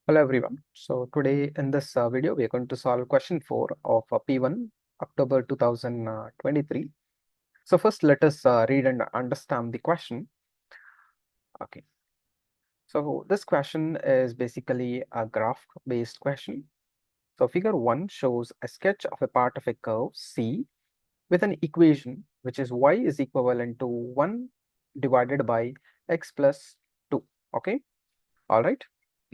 Hello everyone. So today in this video we are going to solve question 4 of P1 October 2023. So first let us read and understand the question. Okay. So this question is basically a graph based question. So figure 1 shows a sketch of a part of a curve C with an equation which is y is equivalent to 1 divided by x plus 2. Okay. All right.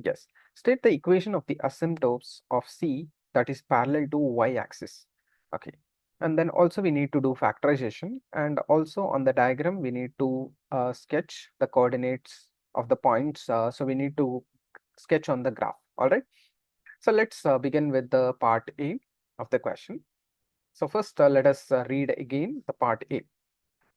Yes. State the equation of the asymptotes of C that is parallel to y-axis. Okay. And then also we need to do factorization, and also on the diagram we need to sketch the coordinates of the points. So we need to sketch on the graph. All right. So let's begin with the part A of the question. So first let us read again the part A.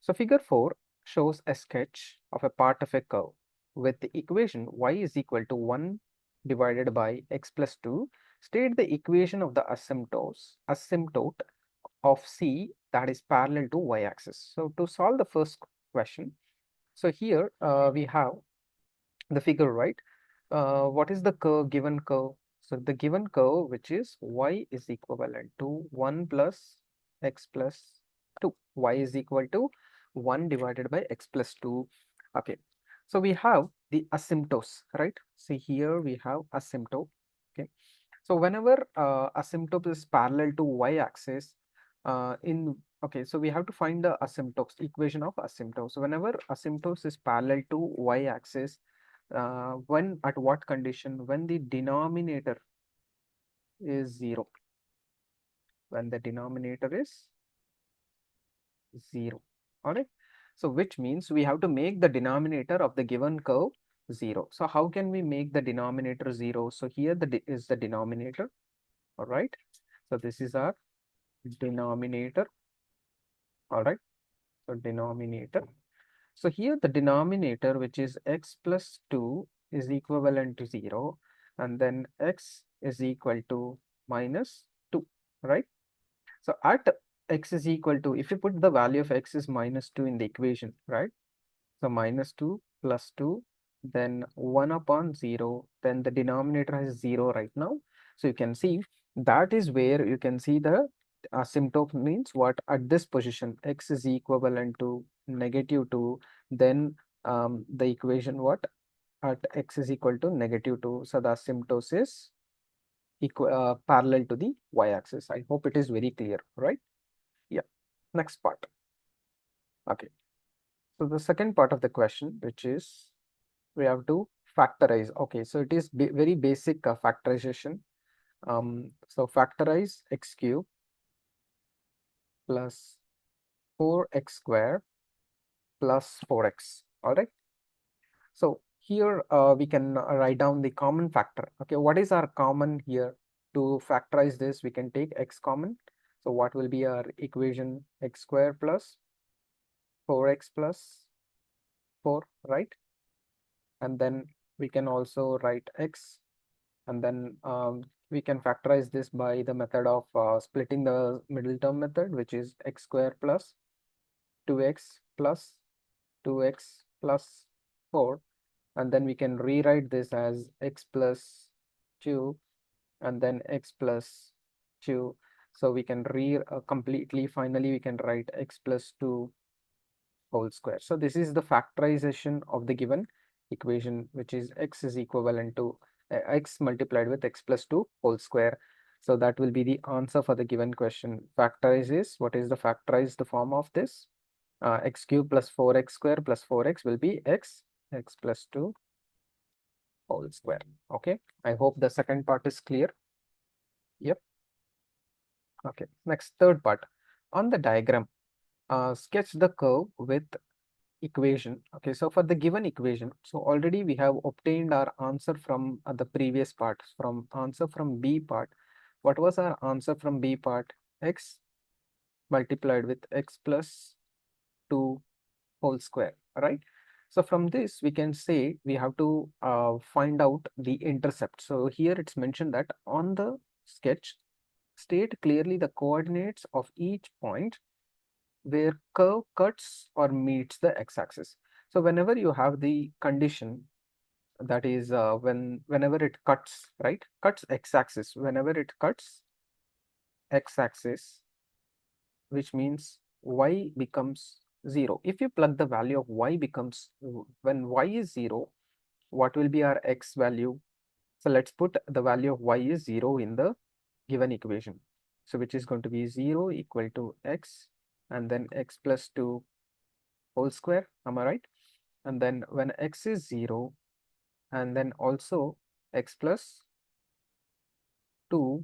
So figure 4 shows a sketch of a part of a curve with the equation y is equal to 1 divided by x plus 2. State the equation of the asymptote of C that is parallel to y-axis. So to solve the first question, so here we have the figure, right? What is the curve, given curve? So the given curve, which is y is equivalent to 1 plus x plus 2. Y is equal to 1 divided by x plus 2. Okay. So we have the asymptotes, right? See here we have asymptote. Okay. So whenever asymptote is parallel to y-axis, okay, so we have to find the asymptotes, equation of asymptotes. So whenever asymptotes is parallel to y-axis, when at what condition? When the denominator is 0. When the denominator is 0. All right. So which means we have to make the denominator of the given curve 0. So how can we make the denominator 0? So here is the denominator. All right. So this is our denominator. All right. So denominator. So here the denominator, which is x plus 2, is equivalent to 0, and then x is equal to minus 2, right? So at x is equal to, if you put the value of x is minus 2 in the equation, right? So minus 2 plus 2, then 1 upon 0, then the denominator has 0 right now. So you can see that is where you can see the asymptote means what at this position x is equivalent to negative 2, then the equation what at x is equal to negative 2. So the asymptote is parallel to the y-axis. I hope it is very clear, right? Yeah. Next part. Okay. So the second part of the question, which is we have to factorize. Okay, so it is very basic factorization. So factorize x cube plus 4x square plus 4x. All right. So here we can write down the common factor. Okay, what is our common here? To factorize this, we can take x common. So what will be our equation? X square plus 4x plus 4, right? And then we can also write x, and then we can factorize this by the method of splitting the middle term method, which is x square plus 2x plus 2x plus 4, and then we can rewrite this as x plus 2 and then x plus 2. So we can completely, finally we can write x plus 2 whole square. So this is the factorization of the given equation, which is x is equivalent to x multiplied with x plus 2 whole square. So that will be the answer for the given question. Factorize is, what is the factorized form of this? X cube plus 4x square plus 4x will be x plus 2 whole square. Okay, I hope the second part is clear. Yep. Okay, next, third part. On the diagram, sketch the curve with equation. Okay, so for the given equation, so already we have obtained our answer from the previous part, from answer from B part. What was our answer from B part? X multiplied with x plus 2 whole square, right? So from this we can say we have to find out the intercept. So here it's mentioned that on the sketch, state clearly the coordinates of each point where curve cuts or meets the x-axis. So whenever you have the condition, that is whenever it cuts, right, cuts x-axis, whenever it cuts x-axis, which means y becomes 0. If you plug the value of y becomes, when y is 0, what will be our x value? So let's put the value of y is 0 in the given equation. So which is going to be 0 equal to x, and then x plus 2 whole square, am I right? And then when x is 0, and then also x plus 2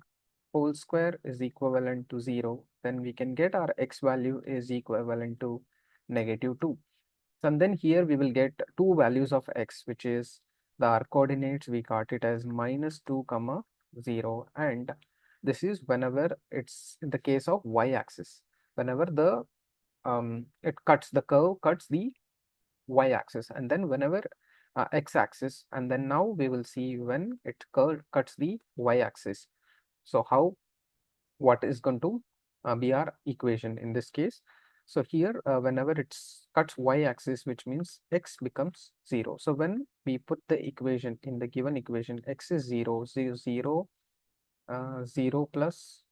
whole square is equivalent to 0, then we can get our x value is equivalent to -2. And then here we will get two values of x, which is the our coordinates, we got it as -2 comma 0, and this is whenever it's in the case of y-axis, whenever the it cuts, the curve cuts the y-axis, and then whenever x-axis, and then now we will see when it cuts the y-axis. So how, what is going to be our equation in this case? So here whenever it cuts y-axis, which means x becomes 0. So when we put the equation in the given equation, x is 0, 0, 0, 0 plus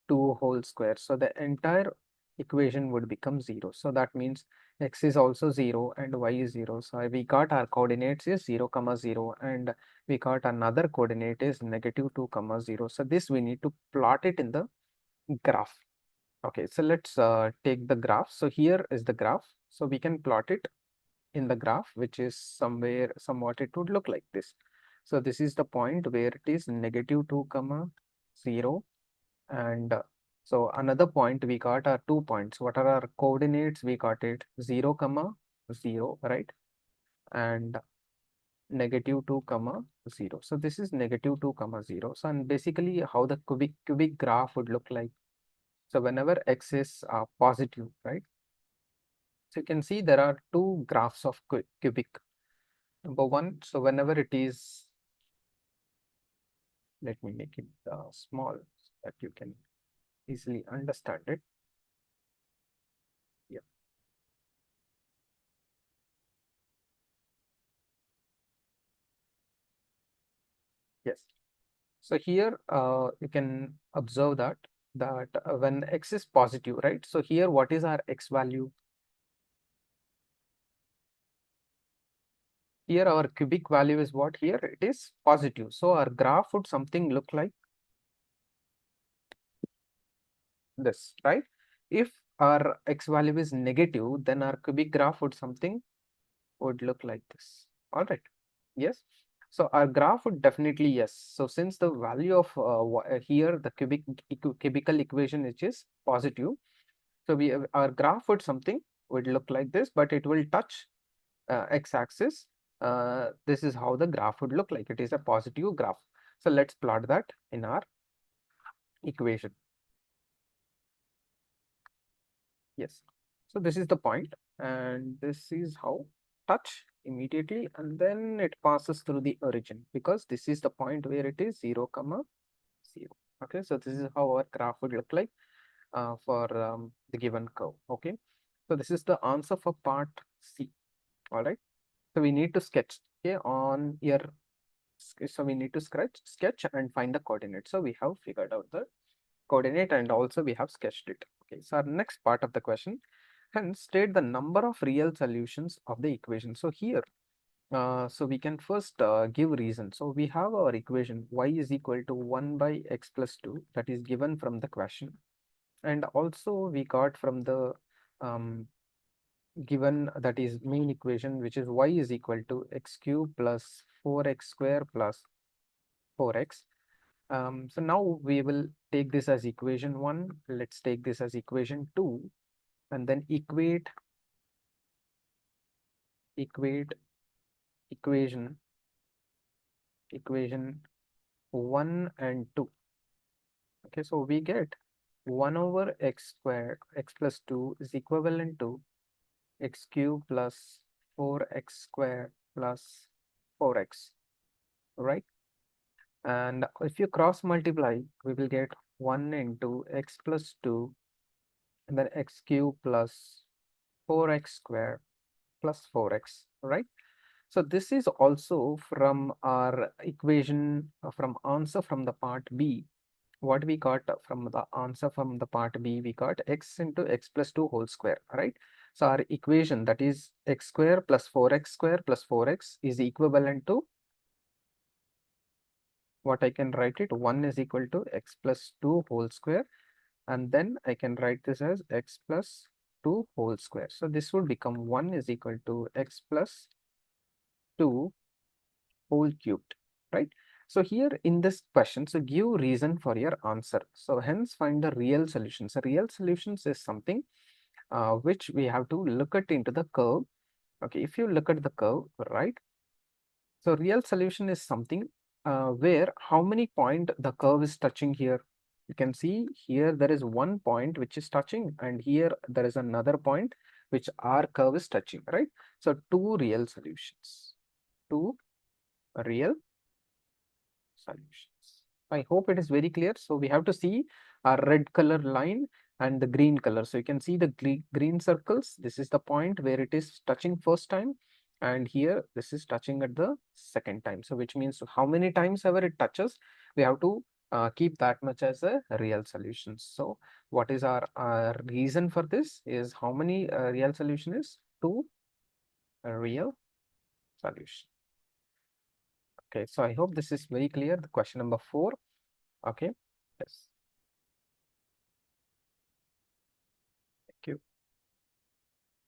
2 whole square. So the entire equation would become 0. So that means x is also 0 and y is 0. So we got our coordinates is 0 comma 0, and we got another coordinate is -2 comma 0. So this we need to plot it in the graph. Okay, so let's take the graph. So here is the graph. So we can plot it in the graph, which is somewhat it would look like this. So this is the point where it is -2 comma 0, and so another point we got are 2 points. What are our coordinates? We got it 0 comma 0, right, and -2 comma 0. So this is -2 comma 0. So and basically how the cubic graph would look like. So whenever x is positive, right? So you can see there are two graphs of cubic. Number one, so whenever it is, let me make it small so that you can easily understand it. Yeah. Yes. So here you can observe that when x is positive, right? So here what is our x value? Here our cubic value is what? Here it is positive. So our graph would something look like this, right? If our x value is negative, then our cubic graph would look like this. All right. Yes. So our graph would definitely, yes. So since the value of here the cubical equation which is positive, so we our graph would look like this, but it will touch x-axis. This is how the graph would look like. It is a positive graph. So let's plot that in our equation. Yes. So this is the point, and this is how touch immediately, and then it passes through the origin, because this is the point where it is 0 comma 0. Okay, so this is how our graph would look like for the given curve. Okay, so this is the answer for part C. All right, so we need to sketch. Okay, on your, so we need to sketch and find the coordinate. So we have figured out the coordinate and also we have sketched it. Okay, so our next part of the question, and state the number of real solutions of the equation. So here, so we can first give reason. So we have our equation y is equal to 1 by x plus 2, that is given from the question, and also we got from the given, that is main equation, which is y is equal to x cube plus 4x square plus 4x. So now we will take this as equation 1. Let's take this as equation 2, and then equate equation 1 and 2. Okay, so we get 1 over x squared, x plus 2 is equivalent to x cube plus 4x squared plus 4x, right? And if you cross multiply, we will get 1 into x plus 2, and then x cube plus 4x squared plus 4x, right? So this is also from our equation from answer from the part B. What we got from the answer from the part B, we got x into x plus 2 whole square, right? So our equation, that is x square plus 4x square plus 4x, is equivalent to what I can write it, 1 is equal to x plus 2 whole square, and then I can write this as x plus 2 whole square. So this would become 1 is equal to x plus 2 whole cubed, right? So here in this question, so give reason for your answer. So hence find the real solutions. So real solutions is something which we have to look at into the curve. Okay, if you look at the curve, right? So real solution is something where how many point the curve is touching here. You can see here there is one point which is touching, and here there is another point which our curve is touching, right? So two real solutions, two real solutions. I hope it is very clear. So we have to see a red color line and the green color. So you can see the green circles. This is the point where it is touching first time, and here this is touching at the second time. So which means how many times ever it touches, we have to keep that much as a real solution. So what is our reason for this is how many real solution is two real solution. Okay, so I hope this is very clear. The question number 4. Okay, yes.